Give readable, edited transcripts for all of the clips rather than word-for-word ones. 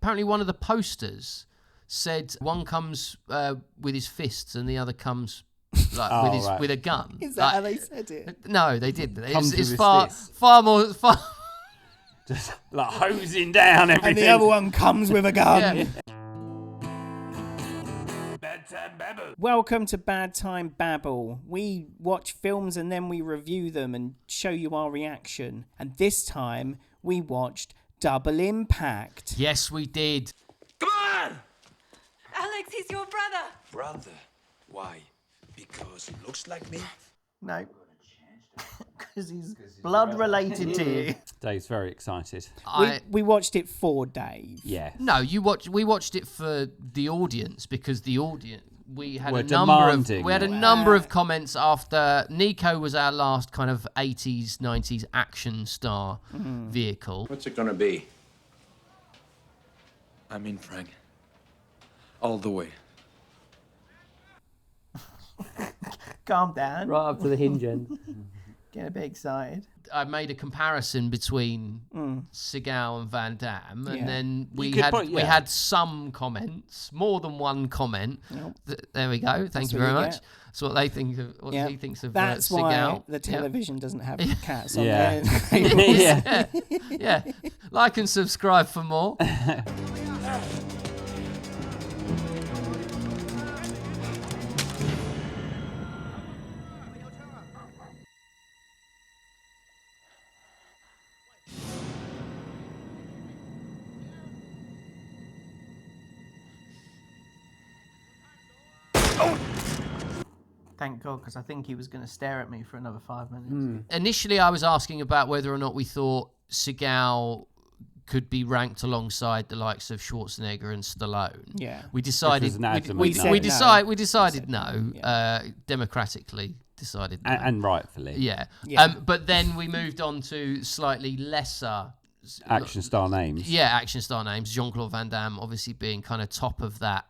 apparently one of the posters said one comes with his fists and the other comes with a gun. Is that how they said it? No, they didn't. It's far more. Just like hosing down everything. And the other one comes with a gun. Yeah. Welcome to Bad Time Babble. We watch films and then we review them and show you our reaction. And this time we watched Double Impact. Yes, we did. Come on! Alex, he's your brother. Brother? Why? Because he looks like me? No. Because he's blood related to you. Dave's very excited. We watched it for Dave. Yeah. No, we watched it for the audience because the audience we had We're a number of comments after Nico was our last kind of 80s 90s action star vehicle. What's it gonna be? I'm in, Frank. All the way. Calm down. Right up to the hinge end. Get a bit excited. I made a comparison between Seagal and Van Damme, and then we had some comments, more than one comment. Yep. There we go. Thank you very much. That's what they think of. What he thinks of That's Seagal. Why the television doesn't have cats on Yeah. there. Yeah. Like and subscribe for more. Thank God, because I think he was going to stare at me for another 5 minutes. Initially, I was asking about whether or not we thought Seagal could be ranked alongside the likes of Schwarzenegger and Stallone. Yeah. We decided we decided no. Yeah. Democratically decided no. And rightfully. Yeah. But then we moved on to slightly lesser Action star names. Yeah, action star names. Jean-Claude Van Damme obviously being kind of top of that.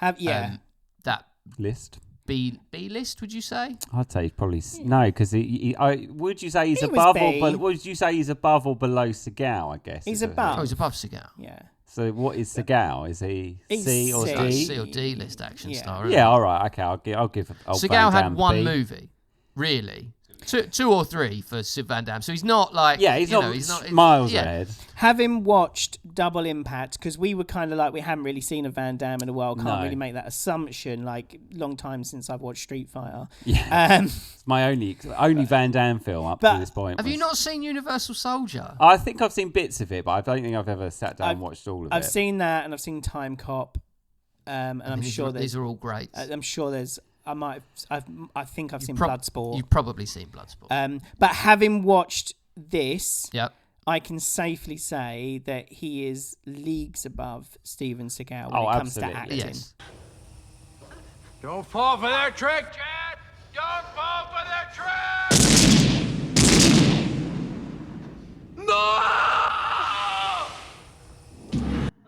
That List. B list, would you say? I'd say he's probably no, because would you say he's above would you say he's above or below Seagal? I guess he's above. Oh, he's above Seagal. Yeah. So what is Seagal? Is he C or D? C or D list action star. Yeah. All right. Okay. I'll give. Seagal had one movie, really. Two or three for Van Damme. So he's not like he's not miles ahead. Having watched Double Impact, because we were kind of like we hadn't really seen a Van Damme in a while. Can't really make that assumption. Like long time since I've watched Street Fighter. Yeah, it's my only Van Damme film up to this point. Have you not seen Universal Soldier? I think I've seen bits of it, but I don't think I've ever sat down and watched all of it. I've seen that, and I've seen Time Cop, and I'm sure these are all great. I'm sure there's. I think I've seen Bloodsport. You've probably seen Bloodsport. But having watched this, yep. I can safely say that he is leagues above Steven Seagal when it comes to acting. Yes. Don't fall for that trick, Chad! Don't fall for that trick! No!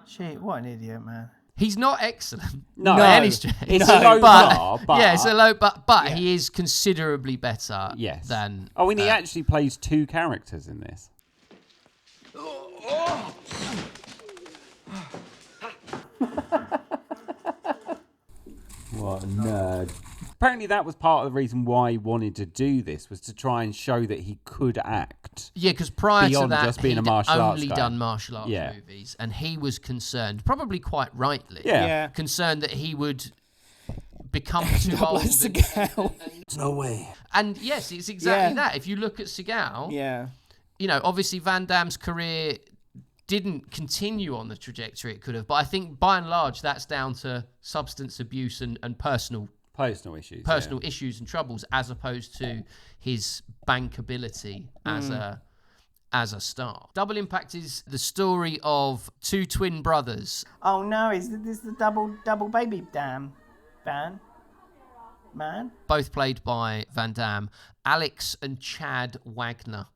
Shit, what an idiot, man. He's not excellent. No, by any stretch. It's a low bar, but it's a low but he is considerably better than. Oh, and he actually plays two characters in this. What a nerd. Apparently that was part of the reason why he wanted to do this, was to try and show that he could act. Yeah, because prior to that, just being he'd a martial arts only guy. done martial arts movies, and he was concerned, probably quite rightly, concerned that he would become too old. No way. And yes, it's exactly that. If you look at Seagal, obviously Van Damme's career didn't continue on the trajectory it could have, but I think by and large that's down to substance abuse and personal issues and troubles, as opposed to his bankability as a star. Double Impact is the story of two twin brothers. Oh no, is this the double baby Van? Man? Both played by Van Damme, Alex and Chad Wagner.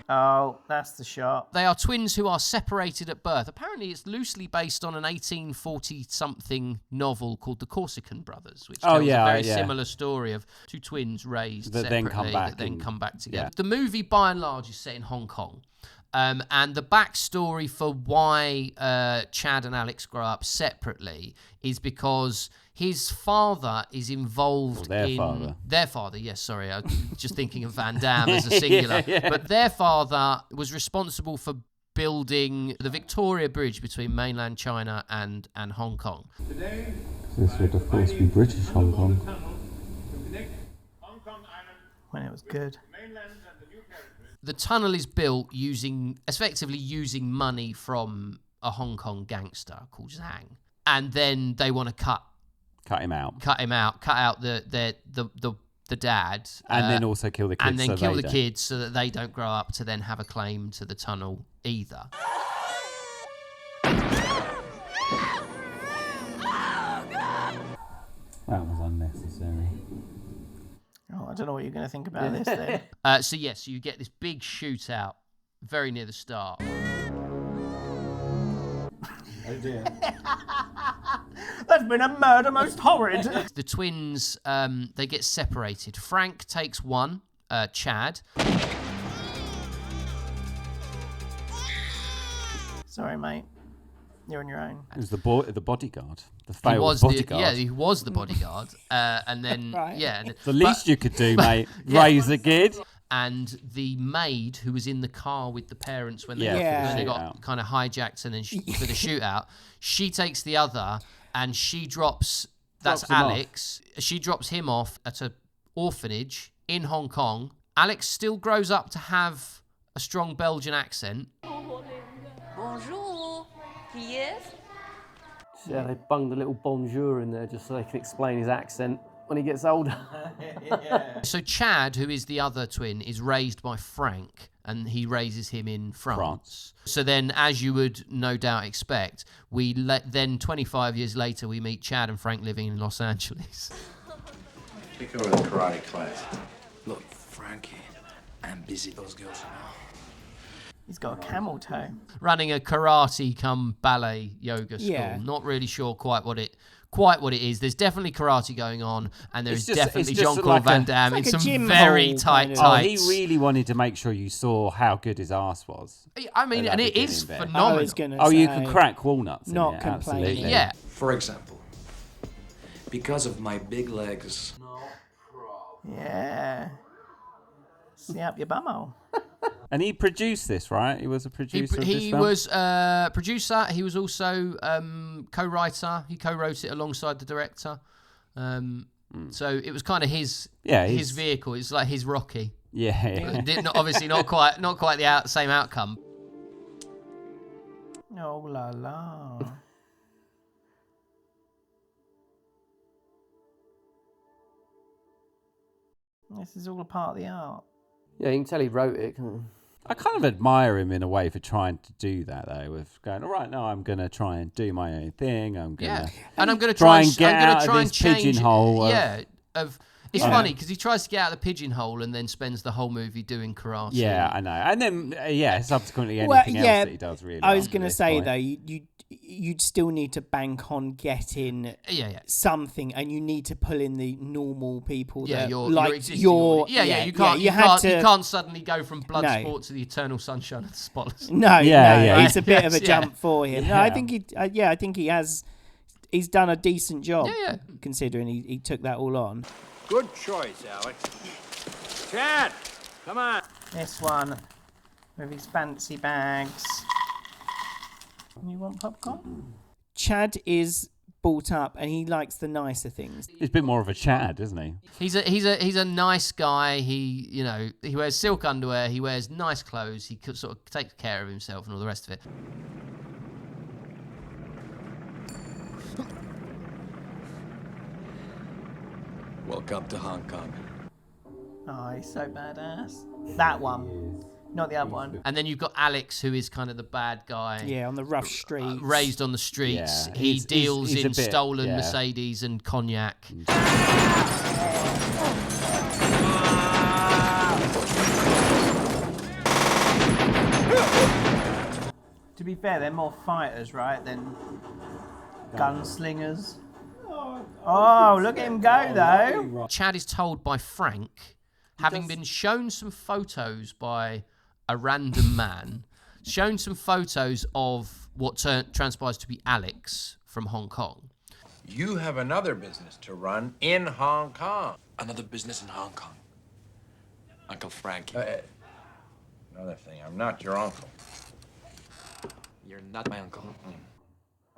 Oh, that's the shot. They are twins who are separated at birth. Apparently, it's loosely based on an 1840-something novel called The Corsican Brothers, which tells a very similar story of two twins raised separately that then come back together. Yeah. The movie, by and large, is set in Hong Kong. And the backstory for why Chad and Alex grow up separately is because his father is involved their father. Yes, sorry, I was just thinking of Van Damme as a singular. But their father was responsible for building the Victoria Bridge between mainland China and Hong Kong. This would, of course, be British Hong Kong. When it was good. The tunnel is built effectively using money from a Hong Kong gangster called Zhang, and then they want to cut him out, cut out the dad, and then also kill the kids, and then kill the kids so that they don't grow up to then have a claim to the tunnel either. That was unnecessary. Oh, I don't know what you're going to think about this then. So you get this big shootout very near the start. Oh dear. There's been a murder most horrid. The twins, they get separated. Frank takes one, Chad. Sorry, mate. You're on your own. It was the bodyguard. The failed bodyguard. He was the bodyguard. And then, Right. The least you could do, mate, raise a kid. And the maid who was in the car with the parents when they got kind of hijacked and then for the shootout, she takes the other and she drops Alex. She drops him off at an orphanage in Hong Kong. Alex still grows up to have a strong Belgian accent. Bonjour. He is? Yeah, they bunged a little bonjour in there just so they can explain his accent when he gets older. So Chad, who is the other twin, is raised by Frank, and he raises him in France. So then, as you would no doubt expect, then 25 years later, we meet Chad and Frank living in Los Angeles. Take over the karate class. Look, Frankie, I'm busy. Those girls are now. He's got a camel toe. Running a karate cum ballet yoga school. Yeah. Not really sure quite what it is. There's definitely karate going on, and there's definitely Jean-Claude like Van Damme in like some very tight kind of. tights. He really wanted to make sure you saw how good his ass was. I mean, and it is beginning bit. phenomenal. I was gonna You say, could crack walnuts in not it, complaining. absolutely. Yeah. For example, because of my big legs. Yeah. See up your bumhole. And he produced this, right? He was a producer of this He film? was producer. He was also co-writer. He co-wrote it alongside the director. So it was kind of his vehicle. It's like his Rocky. Yeah. Obviously not quite the same outcome. Oh la la. This is all a part of the art. Yeah, you can tell he wrote it, can't you? I kind of admire him in a way for trying to do that, though, with going, all right, no, I'm going to try and do my own thing. I'm going to and I'm going to try try and get out of this change, pigeonhole. It's funny because he tries to get out of the pigeonhole and then spends the whole movie doing karate. Yeah, I know. And then, subsequently anything else that he does, really. I was going to say, though, you'd still need to bank on getting something, and you need to pull in the normal people. Yeah, you can't suddenly go from Bloodsport to the Eternal Sunshine of the Spotless. No, it's a bit of a jump for him. Yeah. No, I think he's done a decent job considering he took that all on. Good choice, Alex. Chad, come on. This one with his fancy bags. You want popcorn? Chad is brought up and he likes the nicer things. He's a bit more of a Chad, isn't he? He's a nice guy. He wears silk underwear. He wears nice clothes. He sort of takes care of himself and all the rest of it. Welcome to Hong Kong. Oh, he's so badass. That one. Not the other one. And then you've got Alex, who is kind of the bad guy. Yeah, on the rough streets. Raised on the streets. Yeah, he deals he's in a bit, stolen Mercedes and cognac. To be fair, they're more fighters, right, than gunslingers. Oh, look at him go, though. Chad is told by Frank, having been shown some photos by a random man, shown some photos of what transpires to be Alex from Hong Kong. You have another business to run in Hong Kong. Another business in Hong Kong. Uncle Frankie. Another thing, I'm not your uncle. You're not my uncle.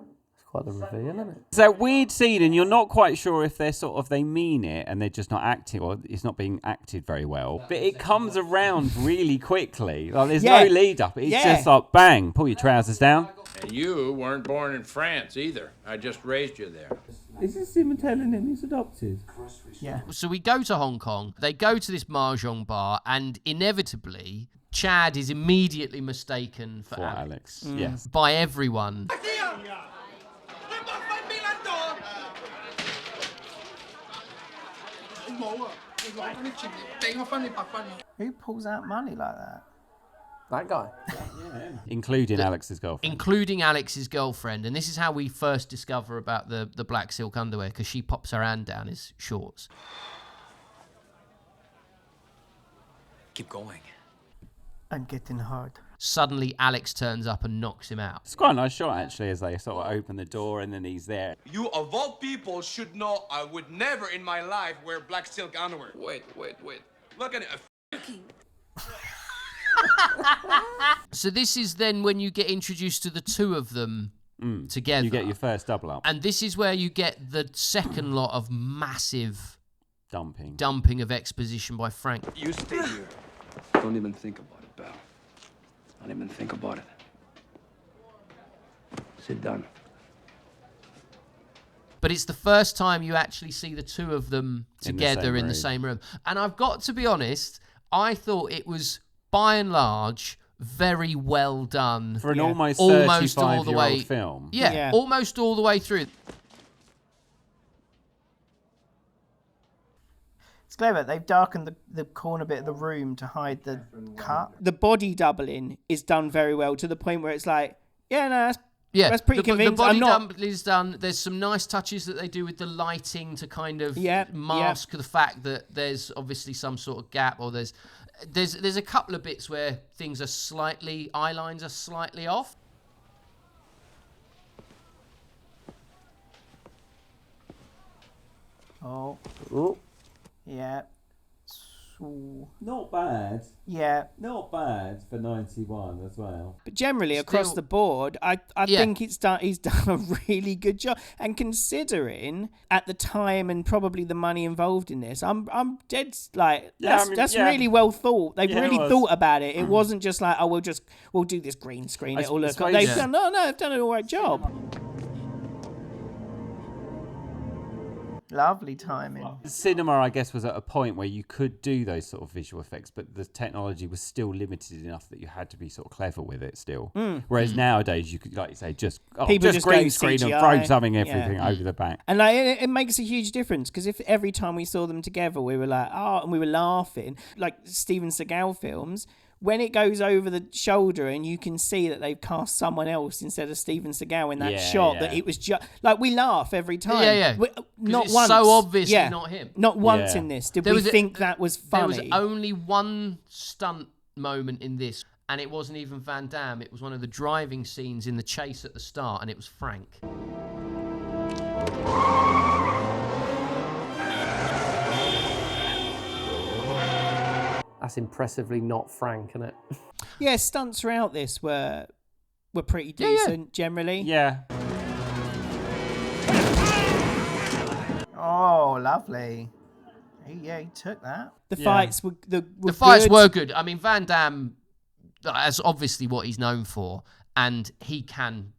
It's quite the reveal, isn't it? It's that weird scene, and you're not quite sure if they mean it and they're just not acting, or it's not being acted very well. But it comes around really quickly. Like there's no lead up. It's just like bang, pull your trousers down. And you weren't born in France either. I just raised you there. Is this him telling him he's adopted? Yeah. So we go to Hong Kong. They go to this mahjong bar, and inevitably, Chad is immediately mistaken for Alex. Yes. By everyone. Who pulls out money like that? That guy. Including Alex's girlfriend. Including Alex's girlfriend. And this is how we first discover about the black silk underwear, because she pops her hand down his shorts. Keep going. I'm getting hard. Suddenly, Alex turns up and knocks him out. It's quite a nice shot, actually, as they sort of open the door and then he's there. You, of all people, should know I would never in my life wear black silk underwear. Wait. Look at it. So this is then when you get introduced to the two of them together. You get your first double up. And this is where you get the second lot of massive dumping of exposition by Frank. You stay here. Don't even think about it, pal. Don't even think about it. Sit down. But it's the first time you actually see the two of them together in the same room. And I've got to be honest, I thought it was, by and large, very well done. For an almost 35-year-old film. Yeah, almost all the way through. It's clever. They've darkened the corner bit of the room to hide the cut. The body doubling is done very well, to the point where it's like, that's pretty convincing. The body doubling is done. There's some nice touches that they do with the lighting to kind of mask the fact that there's obviously some sort of gap, or there's a couple of bits where things are eye lines are slightly off. Oh. Yeah. Not bad. Yeah. Not bad for 91 as well. But generally, across the board, I think he's done a really good job. And considering at the time and probably the money involved in this, I'm dead like that's really well thought. They've really thought about it. It wasn't just like, oh, we'll do this green screen. It'll look. They've done an all right job. Lovely timing. Cinema, I guess, was at a point where you could do those sort of visual effects, but the technology was still limited enough that you had to be sort of clever with it still. Whereas nowadays, you could, like you say, just green screen and throw everything over the back. And like it makes a huge difference, because if every time we saw them together, we were like, oh, and we were laughing, like Steven Seagal films. When it goes over the shoulder and you can see that they've cast someone else instead of Steven Seagal in that shot, that it was just like, we laugh every time. Not once. So obviously not him. Not once in this did we think that was funny. There was only one stunt moment in this, and it wasn't even Van Damme. It was one of the driving scenes in the chase at the start, and it was Frank. That's impressively not Frank, isn't it? Yeah, stunts throughout this were pretty decent generally. Yeah. Oh, lovely. He took that. The fights were good. I mean, Van Damme, that's obviously what he's known for, and he can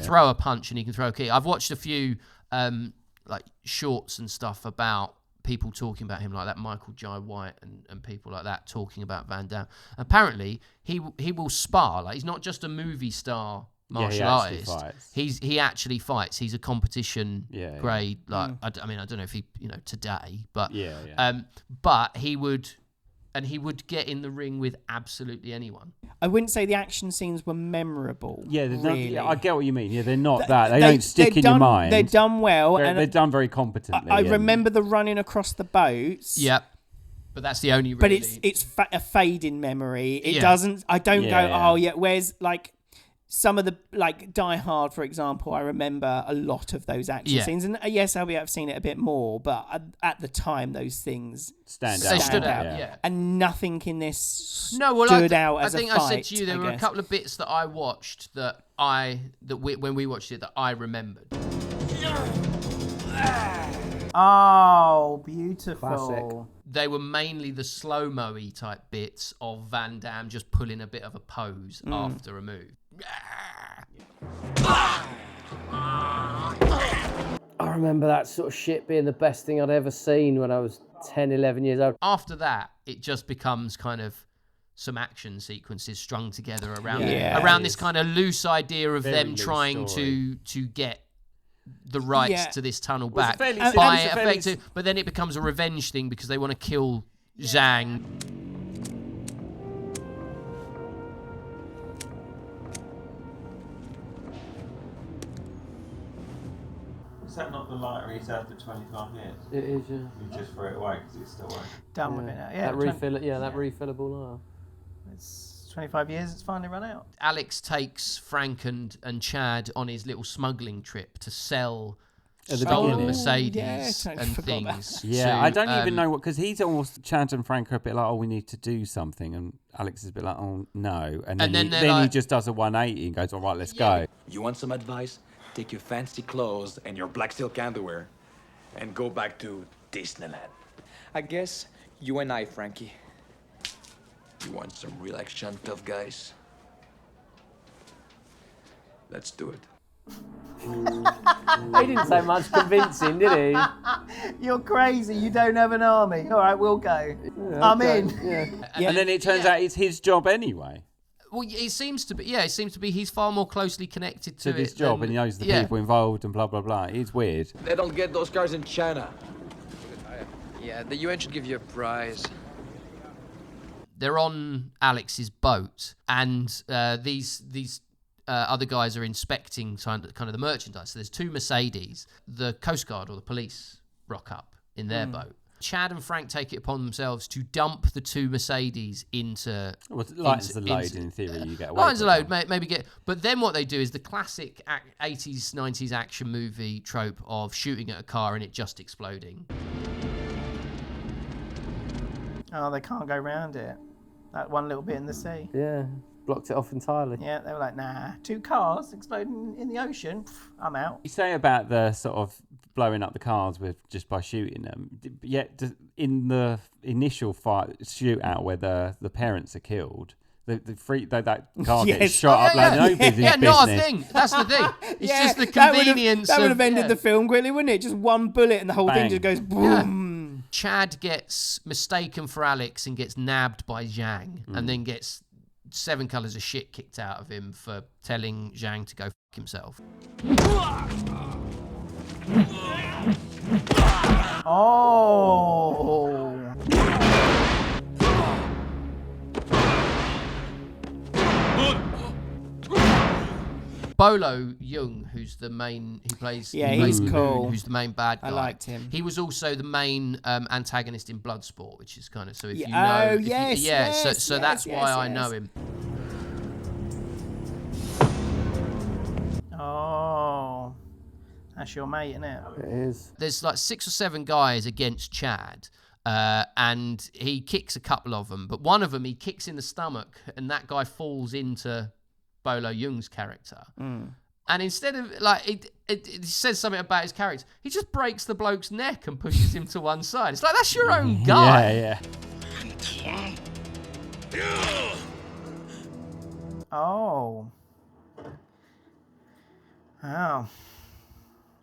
throw a punch and he can throw a kick. I've watched a few like shorts and stuff about people talking about him, like that Michael Jai White and people like that talking about Van Damme. Apparently, he will spar. Like, he's not just a movie star martial artist. He actually fights. He's a competition grade. Like, I mean, I don't know if he today, but but he would get in the ring with absolutely anyone. I wouldn't say the action scenes were memorable. Yeah, really. I get what you mean. Yeah, they're not that. They don't stick in your mind. They're done well. They're done very competently. I remember the running across the boats. Yep. But that's the only. But really... it's a fading memory. It doesn't. I don't go. Oh yeah. Whereas like some of the like Die Hard, for example, I remember a lot of those action scenes, and yes, I've seen it a bit more, but at the time those things stand out. And nothing in this stood out as a fight. I think I said to you there were a couple of bits that I watched when we watched it that I remembered. Oh, beautiful. Classic. They were mainly the slow-mo-y type bits of Van Damme just pulling a bit of a pose after a move. I remember that sort of shit being the best thing I'd ever seen when I was 10, 11 years old. After that, it just becomes kind of some action sequences strung together around this kind of loose idea of them trying to get the rights to this tunnel back but then it becomes a revenge thing because they want to kill Zhang. Is that not the lighter he's had for 25 years? It is, yeah. You just threw it away because it's still working. Done with it now. Yeah, that refillable lighter. It's 25 years, it's finally run out. Alex takes Frank and Chad on his little smuggling trip to sell stolen Mercedes and things. Yeah, I don't even know what, because he's almost, Chad and Frank are a bit like, oh, we need to do something, and Alex is a bit like, oh, no. And then he just does a 180 and goes, all right, let's go. You want some advice? Take your fancy clothes and your black silk underwear and go back to Disneyland. I guess you and I, Frankie. You want some real action, tough guys? Let's do it. He didn't say much convincing, did he? You're crazy. You don't have an army. All right, we'll go. Yeah, I'm in. And then it turns out it's his job anyway. Well, it seems to be. Yeah, it seems to be. He's far more closely connected to this job, and he knows the people involved, and blah blah blah. It's weird. They don't get those cars in China. Yeah, the UN should give you a prize. They're on Alex's boat, and these other guys are inspecting kind of the merchandise. So there's two Mercedes. The Coast Guard or the police rock up in their boat. Chad and Frank take it upon themselves to dump the two Mercedes into... Well, lightens the load, in theory, you get away. Lightens the load, maybe get... But then what they do is the classic 80s, 90s action movie trope of shooting at a car and it just exploding. Oh, they can't go round it. That one little bit in the sea. Yeah, blocked it off entirely. Yeah, they were like, nah, two cars exploding in the ocean, I'm out. You say about the sort of blowing up the cars just by shooting them, yet in the initial shootout where the parents are killed, that car gets shot up like nobody's business. Yeah, not a thing. That's the thing. It's just the convenience. That would have ended the film quickly, wouldn't it? Just one bullet and the whole thing just goes boom. Chad gets mistaken for Alex and gets nabbed by Zhang, and then gets 7 colours of shit kicked out of him for telling Zhang to go f*** himself. Oh. Bolo Young, who's the main, he's cool. Who's the main bad guy. I liked him. He was also the main antagonist in Bloodsport, which is kind of, so if you know, so that's why I know him. Oh, that's your mate, isn't it? It is. There's like 6 or 7 guys against Chad, and he kicks a couple of them, but one of them he kicks in the stomach, and that guy falls into Bolo Young's character. And instead of, like, it says something about his character, he just breaks the bloke's neck and pushes him to one side. It's like, that's your own guy. Oh. Wow.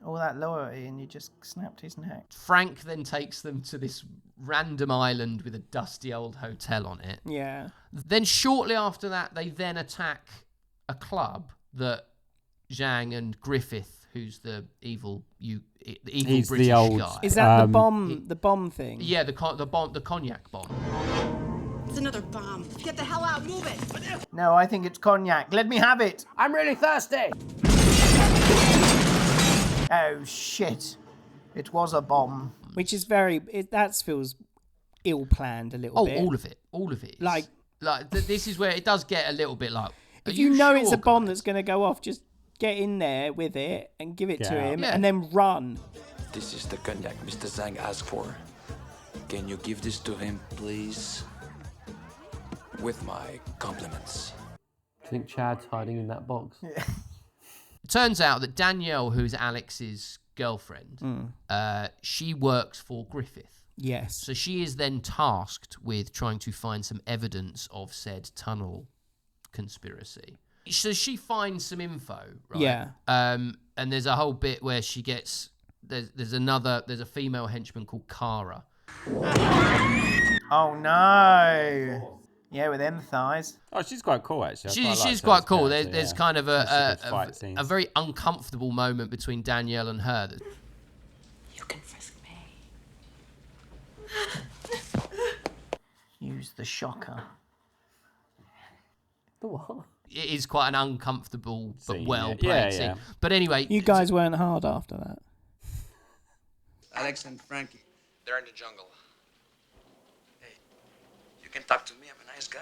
All that loyalty and you just snapped his neck. Frank then takes them to this random island with a dusty old hotel on it. Yeah. Then shortly after that, they then attack a club that Zhang and Griffith, who's the evil British guy. Is that the bomb thing? Yeah, the cognac bomb. It's another bomb. Get the hell out, move it. No, I think it's cognac. Let me have it. I'm really thirsty. Oh shit! It was a bomb, which is that feels ill-planned a little bit. Oh, all of it. Like this is where it does get a little bit like. If you know it's a bomb that's going to go off, just get in there with it and give it to him, and then run. This is the cognac Mr. Zhang asked for. Can you give this to him, please? With my compliments. I think Chad's hiding in that box. It turns out that Danielle, who's Alex's girlfriend, she works for Griffith. Yes. So she is then tasked with trying to find some evidence of said tunnel conspiracy. So she finds some info, right? Yeah. And there's a whole bit where she gets there's a female henchman called Kara. Oh no. Yeah, with them thighs. Oh, she's quite cool, actually. She's quite cool. There's kind of a very uncomfortable moment between Danielle and her. You can frisk me. Use the shocker. The what? It is quite an uncomfortable but Scene, well-played scene. But anyway... You guys weren't hard after that. Alex and Frankie, They're in the jungle. hey, you can talk to me. I'm a nice guy.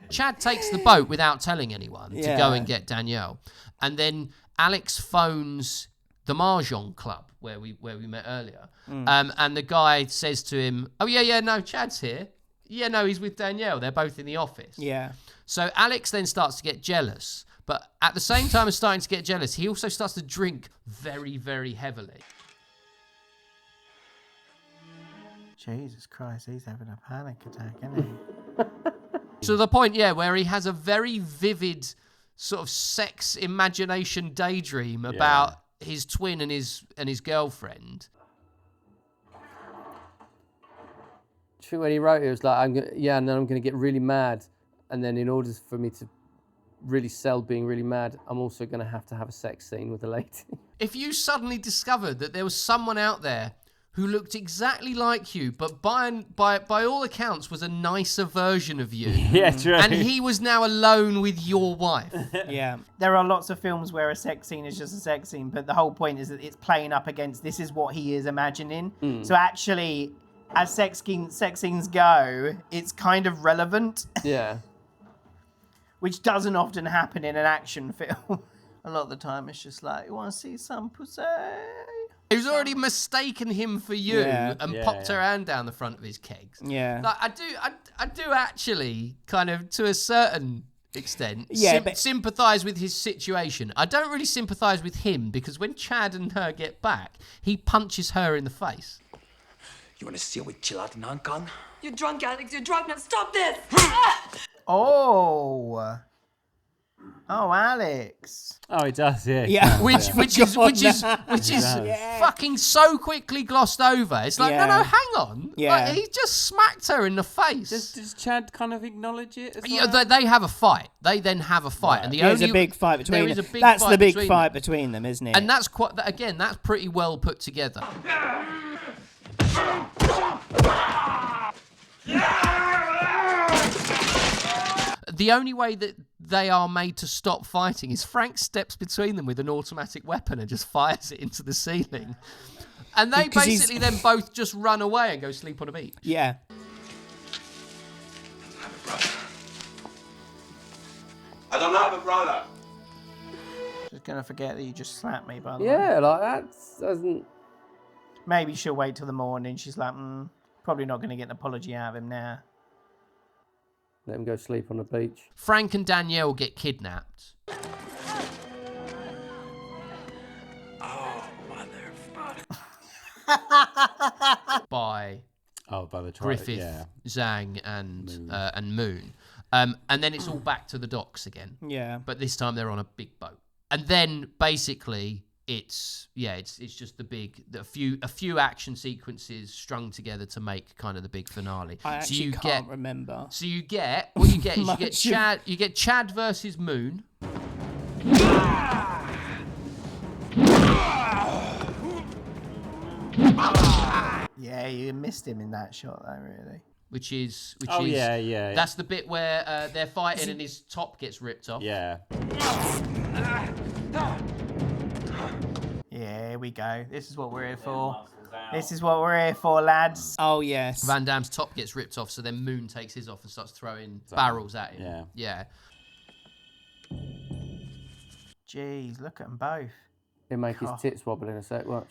Chad takes the boat without telling anyone to go and get Danielle. And then Alex phones the Mahjong club where we met earlier. And the guy says to him, oh, no, Chad's here. Yeah, no, he's with Danielle. They're both in the office. Yeah. So Alex then starts to get jealous. But at the same time as starting to get jealous, he also starts to drink very, very heavily. Jesus Christ, he's having a panic attack, isn't he? To the point, where he has a very vivid sort of sex imagination daydream about his twin and his girlfriend. True, when he wrote it, it was like, and then I'm going to get really mad. And then in order for me to really sell being really mad, I'm also going to have a sex scene with a lady. If you suddenly discovered that there was someone out there who looked exactly like you, but by all accounts was a nicer version of you. Yeah, true. And he was now alone with your wife. Yeah. There are lots of films where a sex scene is just a sex scene, but the whole point is that it's playing up against this is what he is imagining. So actually, as sex scenes go, it's kind of relevant. Yeah. Which doesn't often happen in an action film. A lot of the time it's just like, you want to see some pussy? Who's already mistaken him for you and popped her hand down the front of his kegs. Yeah. Like, I do actually kind of, to a certain extent, sympathise with his situation. I don't really sympathise with him because when Chad and her get back, he punches her in the face. You want to see how we chill out in Hong Kong? You're drunk, Alex. You're drunk. Now stop this. Oh, Alex. Oh, he does, yeah. Yeah. Which is fucking so quickly glossed over. It's like, no, hang on. Yeah. Like, he just smacked her in the face. Does Chad kind of acknowledge it as well? Yeah, they have a fight. They then have a fight. Right. And there's a big fight between them. That's the big fight between them, isn't it? And that's that's pretty well put together. The only way that they are made to stop fighting is Frank steps between them with an automatic weapon and just fires it into the ceiling. And they basically then both just run away and go sleep on a beach. Yeah. I don't have a brother. She's going to forget that you just slapped me, by the way. Yeah, like that doesn't... Maybe she'll wait till the morning. She's like, probably not going to get an apology out of him now. Let him go sleep on the beach. Frank and Danielle get kidnapped. Oh, motherfucker. by the Griffith, Zhang, and Moon. And then it's all back to the docks again. Yeah. But this time they're on a big boat. And then basically it's just a few action sequences strung together to make kind of the big finale. I actually can't remember. So you get what you get is you get Chad versus Moon. Yeah, you missed him in that shot though, really. Which is yeah. That's the bit where they're fighting and his top gets ripped off. Yeah. Yeah, here we go. This is what we're here for. This is what we're here for, lads. Oh, yes. Van Damme's top gets ripped off, so then Moon takes his off and starts throwing barrels at him. Yeah. Jeez, look at them both. He'll make his tits wobble in a sec, watch.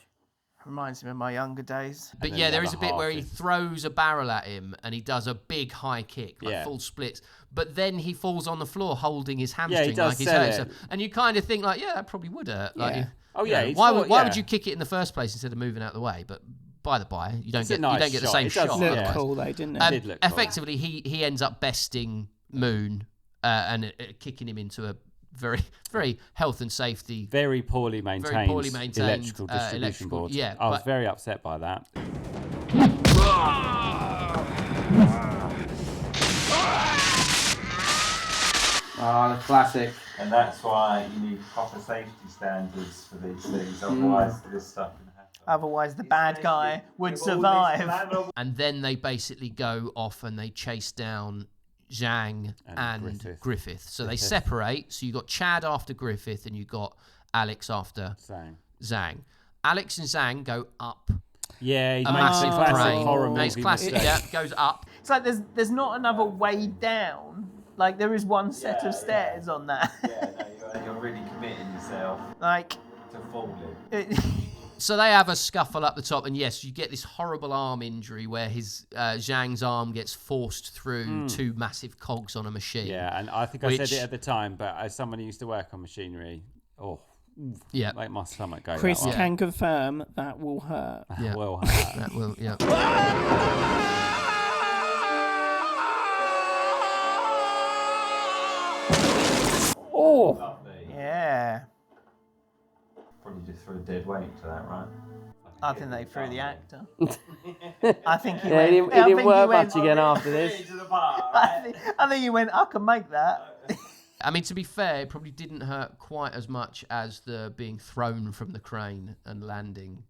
Reminds me of my younger days. But yeah, there is a bit where he throws a barrel at him and he does a big high kick, like full splits. But then he falls on the floor holding his hamstring like he's hurt himself. And you kind of think like, yeah, that probably would hurt. Like, why would you kick it in the first place instead of moving out of the way? But by the by, you don't get the same shot. It looked cool though, didn't it? Effectively, he ends up besting Moon and kicking him into a very, very health and safety. Very poorly maintained electrical distribution board. Yeah, I was very upset by that. Oh, the classic. And that's why you need proper safety standards for these things. Otherwise, this stuff can happen. Otherwise, the bad guy would survive. And then they basically go off and they chase down Zhang and Griffith. So they separate. So you got Chad after Griffith and you got Alex after Zhang. Alex and Zhang go up. Yeah, he a makes massive classic horror movie. Makes classic. Yeah, goes up. It's like there's not another way down. Like there is one set of stairs on that. No, you're really committing yourself. Like to falling. So they have a scuffle up the top, and yes, you get this horrible arm injury where his Zhang's arm gets forced through two massive cogs on a machine. Yeah, and I think I said it at the time, but as someone who used to work on machinery, make my stomach go. Chris can confirm that will hurt. Yeah. Will hurt. That will, yeah. Oh, yeah. Probably just threw a dead weight to that, right? I think they threw the actor. I think he went. He didn't work much again after this. I think he went, I can make that. I mean, to be fair, it probably didn't hurt quite as much as the being thrown from the crane and landing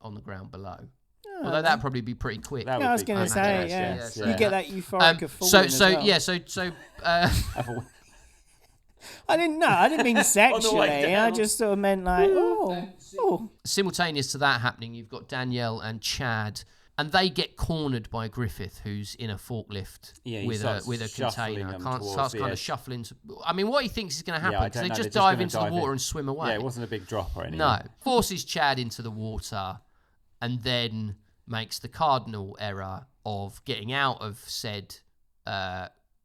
on the ground below. Although that'd probably be pretty quick. I was going to say, yes. You get that euphoric of falling I didn't mean sexually. I just sort of meant like, Simultaneous to that happening, you've got Danielle and Chad, and they get cornered by Griffith, who's in a forklift with a container. Starts kind of shuffling. I mean, what he thinks is going to happen, because they just dive into the water and swim away. Yeah, it wasn't a big drop or anything. No. Forces Chad into the water, and then makes the cardinal error of getting out of said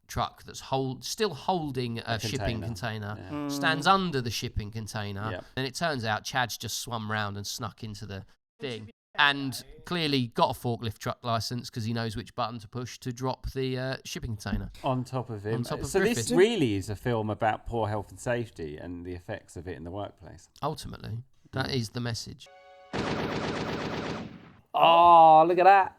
truck that's still holding a shipping container, stands under the shipping container, and it turns out Chad's just swum round and snuck into the thing, and clearly got a forklift truck license because he knows which button to push to drop the shipping container on top of him. So Griffith. This really is a film about poor health and safety and the effects of it in the workplace. Ultimately, that is the message. Oh, look at that.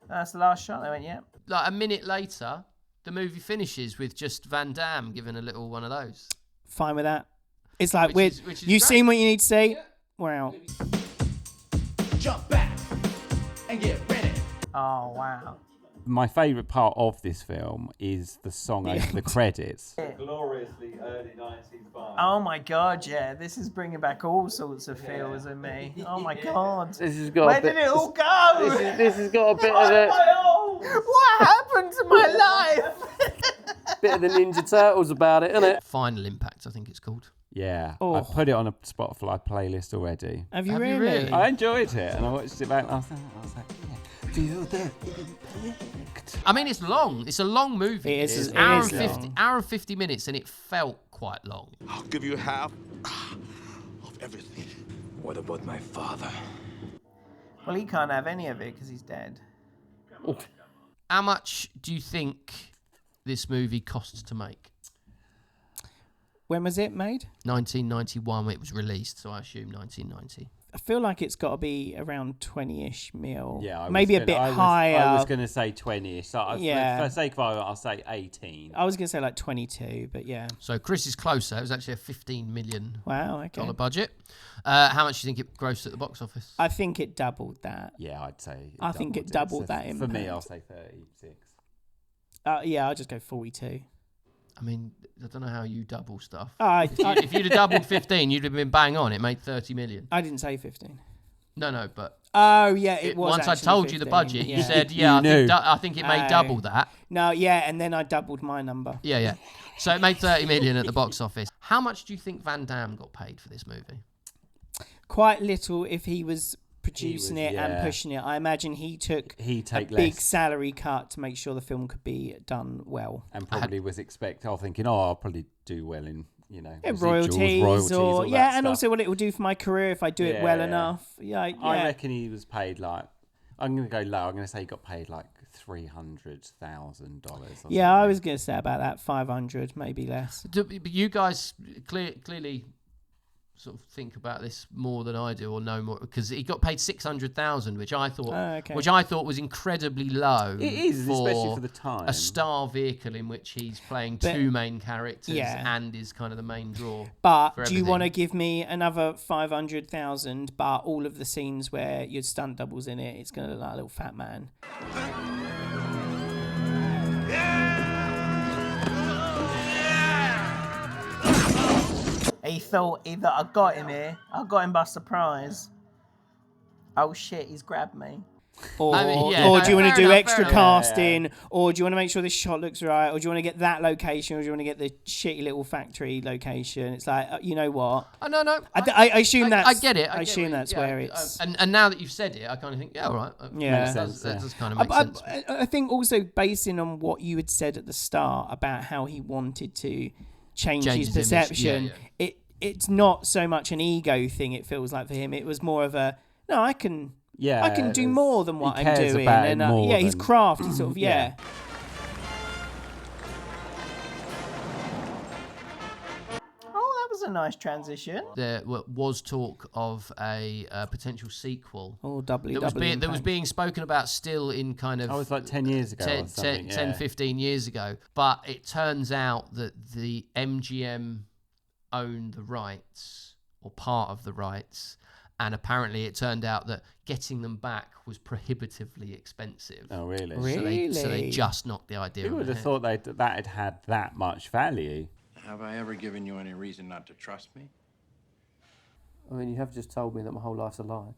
That's the last shot. They went, yeah. Like a minute later, the movie finishes with just Van Damme giving a little one of those. Fine with that. It's like, you've seen what you need to see? Yeah. We're out. Jump back and get ready. Oh, wow. My favourite part of this film is the song over the credits. Gloriously early 90s vibe. Oh my God, yeah. This is bringing back all sorts of feels in me. Oh my God. This has got Where did it all go? This has got a bit of the... What happened to my life? Bit of the Ninja Turtles about it, isn't it? Final Impact, I think it's called. Yeah, I put it on a Spotify playlist already. Have you really? I enjoyed it, and I watched it back last night. I was like, feel the impact. I mean, it's long. It's a long movie. It is. Hour and 50 minutes, and it felt quite long. I'll give you half of everything. What about my father? Well, he can't have any of it because he's dead. How much do you think this movie costs to make? When was it made? 1991 when it was released, so I assume 1990. I feel like it's got to be around 20-ish mil. Yeah, maybe a bit higher. I was going to say 20-ish. So for sake of argument, I'll say 18. I was going to say like 22, but yeah. So Chris is closer. It was actually a $15 million budget. How much do you think it grossed at the box office? I think it doubled that. Yeah, I'd say. I think it doubled that impact. For me, I'll say 36. Yeah, I'll just go 42. I mean, I don't know how you double stuff. If you'd have doubled 15, you'd have been bang on. It made 30 million. I didn't say 15. No, but... Oh, yeah, it was once I told 15, you the budget, yeah. you said, I think it made double that. No, yeah, and then I doubled my number. Yeah. So it made 30 million at the box office. How much do you think Van Damme got paid for this movie? Quite little if he was producing it and pushing it. I imagine he took a big salary cut to make sure the film could be done well. And probably was thinking, I'll probably do well in... royalties or and stuff. Also what it will do for my career if I do it well enough. I reckon he was paid like, I'm going to go low. I'm going to say he got paid like $300,000. Yeah, I was going to say about that, 500, maybe less. But you guys clearly sort of think about this more than I do, or know more, because he got paid 600,000, which I thought was incredibly low. It is, especially for the time. A star vehicle in which he's playing two main characters and is kind of the main draw. But do you want to give me another 500,000? But all of the scenes where your stunt doubles in it, it's going to look like a little fat man. He thought either I got him here, I got him by surprise. Oh shit, he's grabbed me. Or do you want to do extra casting? Or do you want to make sure this shot looks right? Or do you want to get that location? Or do you want to get the shitty little factory location? It's like, you know what? No. I assume that's... I get it. I assume that's where it's... And now that you've said it, I kind of think, all right. Yeah. That does kind of make sense. I think also basing on what you had said at the start about how he wanted to... change his perception. It's not so much an ego thing, it feels like, for him. It was more of a, no, I can do more than what I'm doing. And his craft, he sort of, Oh, that was a nice transition. There was talk of a potential sequel. Oh, that was being spoken about still in kind of... Oh, it's like 10 years ago 10, 15 years ago. But it turns out that the MGM owned the rights, or part of the rights, and apparently it turned out that getting them back was prohibitively expensive. Oh, really? So they just knocked the idea. Who would have thought that had that much value? Have I ever given you any reason not to trust me? I mean, you have just told me that my whole life's a lie.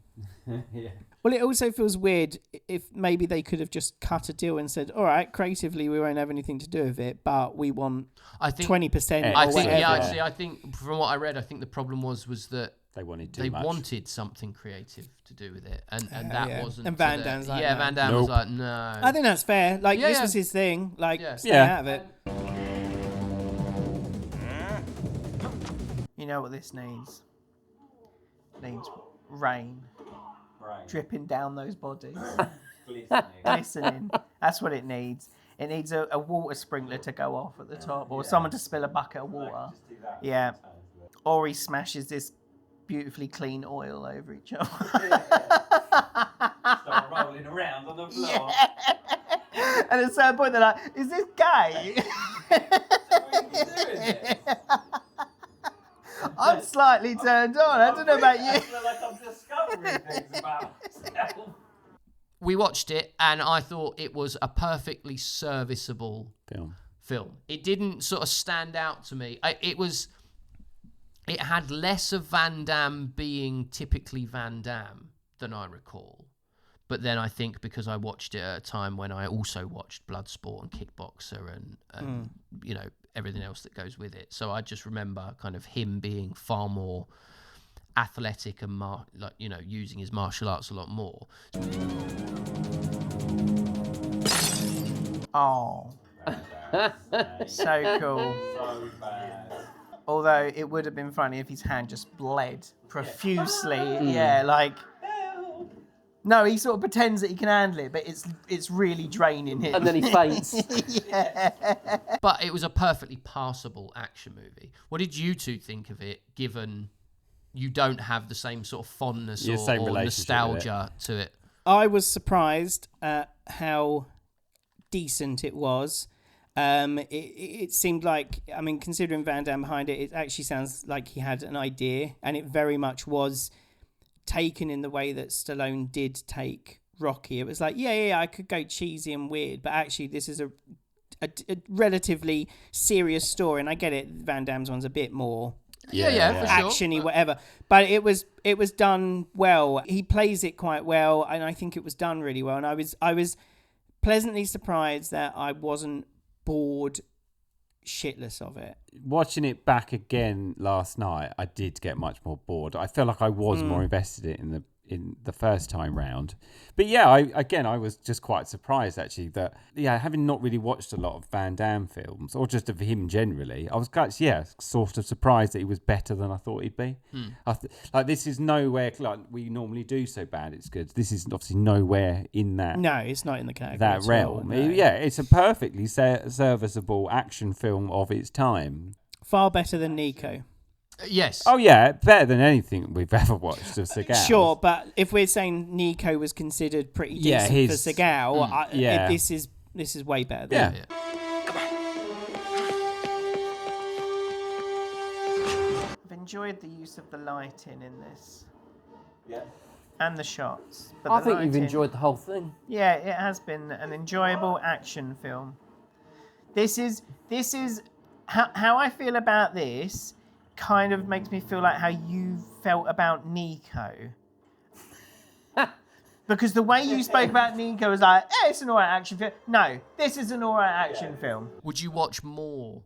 Yeah. Well, it also feels weird if maybe they could have just cut a deal and said, all right, creatively, we won't have anything to do with it, but we want 20% or whatever. I think from what I read, I think the problem was that they wanted too much. Wanted something creative to do with it, and that wasn't. And Van Damme's like, Van Damme was like, no. I think that's fair. Like, this was his thing. Like, stay out of it. You know what this needs? It needs rain dripping down those bodies. Glistening. That's what it needs. It needs a water sprinkler to go off at the top, or someone to spill a bucket of water. Yeah. Or he smashes this beautifully clean oil over each other. Start rolling around on the floor. Yeah. And at a certain point they're like, is this gay? I'm slightly turned on. I don't know about you. I feel like I'm discovering things about myself. We watched it, and I thought it was a perfectly serviceable film. It didn't sort of stand out to me. It had less of Van Damme being typically Van Damme than I recall. But then I think because I watched it at a time when I also watched Bloodsport and Kickboxer and you know, everything else that goes with it. So I just remember kind of him being far more athletic and using his martial arts a lot more. Oh. So cool. So bad. Although it would have been funny if his hand just bled profusely. Yeah, like... No, he sort of pretends that he can handle it, but it's really draining him. And then he faints. Yeah. But it was a perfectly passable action movie. What did you two think of it, given you don't have the same sort of fondness or nostalgia to it? I was surprised at how decent it was. It seemed like, I mean, considering Van Damme behind it, it actually sounds like he had an idea, and it very much was taken in the way that Stallone did take Rocky. It was like, yeah, I could go cheesy and weird, but actually this is a relatively serious story, and I get it. Van Damme's one's a bit more for sure. actiony, whatever. But it was done well. He plays it quite well, and I think it was done really well. And I was pleasantly surprised that I wasn't bored shitless of it. Watching it back again last night, I did get much more bored. I felt like I was more invested in the first time round. But yeah, I was just quite surprised actually that, having not really watched a lot of Van Damme films, or just of him generally, I was sort of surprised that he was better than I thought he'd be. Like, this is nowhere like we normally do so bad it's good. This is obviously nowhere in that. No, it's not in the category. That realm. No. Yeah, it's a perfectly serviceable action film of its time. Far better than Nico. Yes. Oh yeah, better than anything we've ever watched of Seagal. Sure, but if we're saying Nico was considered pretty decent for Seagal, this is way better. Than Come on. I've enjoyed the use of the lighting in this. Yeah. And the shots. But I think you've enjoyed the whole thing. Yeah, it has been an enjoyable action film. This is how I feel about this. Kind of makes me feel like how you felt about Nico. Because the way you spoke about Nico was like, it's an alright action film. No, this is an alright action film. Would you watch more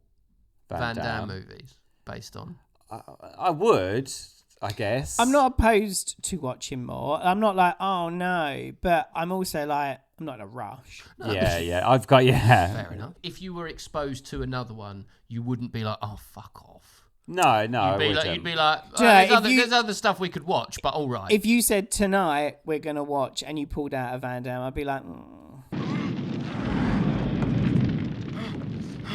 Van Damme movies based on? I would, I guess. I'm not opposed to watching more. I'm not like, oh no, but I'm also like, I'm not in a rush. No. Yeah, I've got, Fair enough. If you were exposed to another one, you wouldn't be like, oh, fuck off. No, you'd be like, there's other stuff we could watch, but all right. If you said tonight we're gonna watch, and you pulled out a Van Damme, I'd be like,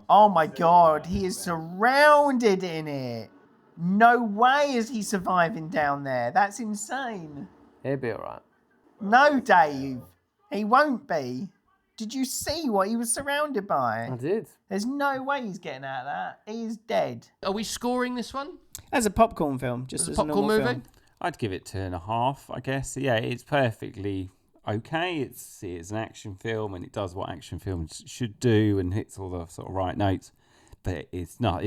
oh my god, he is surrounded in it. No way is he surviving down there. That's insane. He'll be all right. No, Dave, he won't be. Did you see what he was surrounded by? I did. There's no way he's getting out of that. He's dead. Are we scoring this one? As a popcorn film, just as a popcorn movie. Film. I'd give it 2.5, I guess. Yeah, it's perfectly okay. It's an action film, and it does what action films should do, and hits all the sort of right notes. But it's not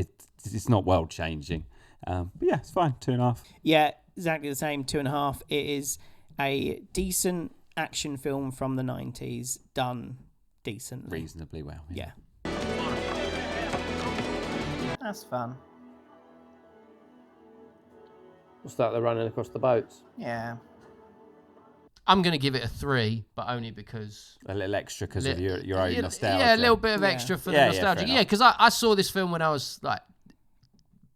world changing. But yeah, it's fine. 2.5. Yeah, exactly the same. 2.5. It is a decent action film from the 90s, done decently. Reasonably well. Yeah. That's fun. What's that, they're running across the boats? Yeah. I'm going to give it a 3, but only because... A little extra because of your own nostalgia. Yeah, a little bit of extra for the nostalgia. Yeah, because I saw this film when I was like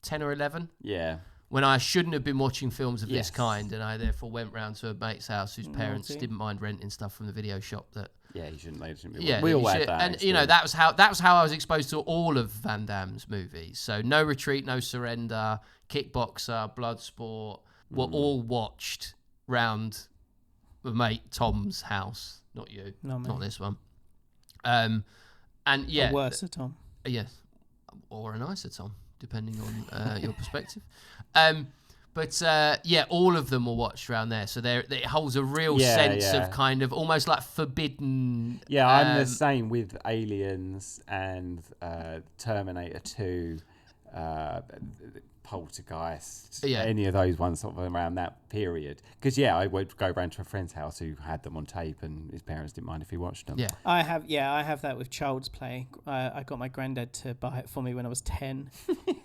10 or 11. Yeah. When I shouldn't have been watching films of this kind, and I therefore went round to a mate's house whose parents didn't mind renting stuff from the video shop. They shouldn't be. Yeah, we all had that. And that was how I was exposed to all of Van Damme's movies. So No Retreat, No Surrender, Kickboxer, Bloodsport were all watched round my mate Tom's house. Not you, not this one. And yeah, a worse Tom. Yes, or a nicer Tom, depending on your perspective. But all of them were watched around there, so it holds a real sense of kind of almost like forbidden. Yeah, I'm the same with Aliens and Terminator 2, Poltergeist, any of those ones sort of around that period. Because I would go round to a friend's house who had them on tape, and his parents didn't mind if he watched them. Yeah, I have that with Child's Play. I got my granddad to buy it for me when I was 10,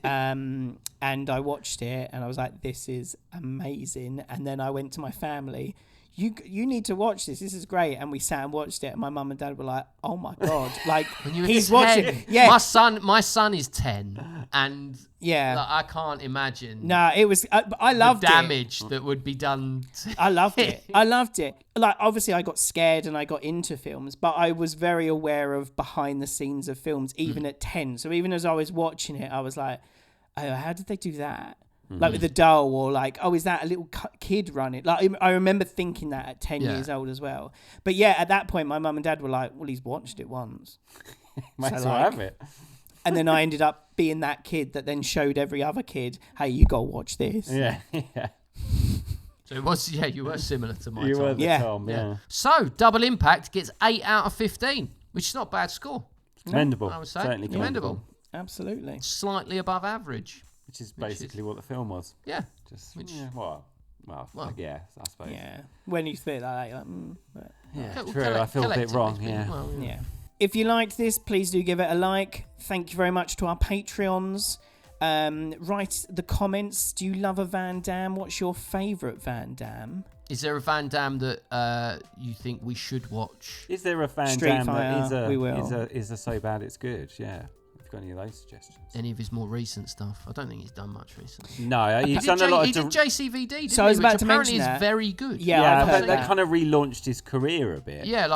and I watched it, and I was like, "This is amazing." And then I went to my family. You need to watch this. This is great. And we sat and watched it. And my mum and dad were like, "Oh my god!" Like he's watching. Yeah, my son is 10, and I can't imagine. No, it was. I loved the damage that would be done. I loved it. I loved it. Like obviously, I got scared and I got into films, but I was very aware of behind the scenes of films, even at 10. So even as I was watching it, I was like, "Oh, how did they do that?" Like with the doll, or like, oh, is that a little kid running? Like I remember thinking that at 10 years old as well. But yeah, at that point, my mum and dad were like, well, he's watched it once. Might as well have it. And then I ended up being that kid that then showed every other kid, hey, you go watch this. Yeah. So it was, you were similar to my Tom. You were the Tom, yeah. So Double Impact gets 8 out of 15, which is not a bad score. Commendable. I would say. Certainly commendable. Absolutely. Slightly above average. Which is basically what the film was. Yeah. Well, yeah, I suppose. Yeah. When you spit that, you're like, but... Yeah, true. I feel a bit wrong. Yeah. If you liked this, please do give it a like. Thank you very much to our Patreons. Write the comments. Do you love a Van Damme? What's your favourite Van Damme? Is there a Van Damme that you think we should watch? Is there a Van Damme that is a so bad it's good? Yeah. If you've got any of those suggestions. Any of his more recent stuff? I don't think he's done much recently. No, he's done a lot of... He did JCVD, didn't so I was he? about Which to apparently mention is very good. Yeah, but that kind of relaunched his career a bit. Yeah,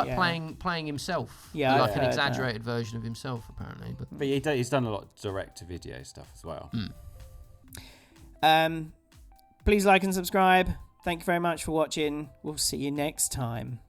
playing himself. Yeah, like an exaggerated version of himself, apparently. But he's done a lot of direct-to-video stuff as well. Please like and subscribe. Thank you very much for watching. We'll see you next time.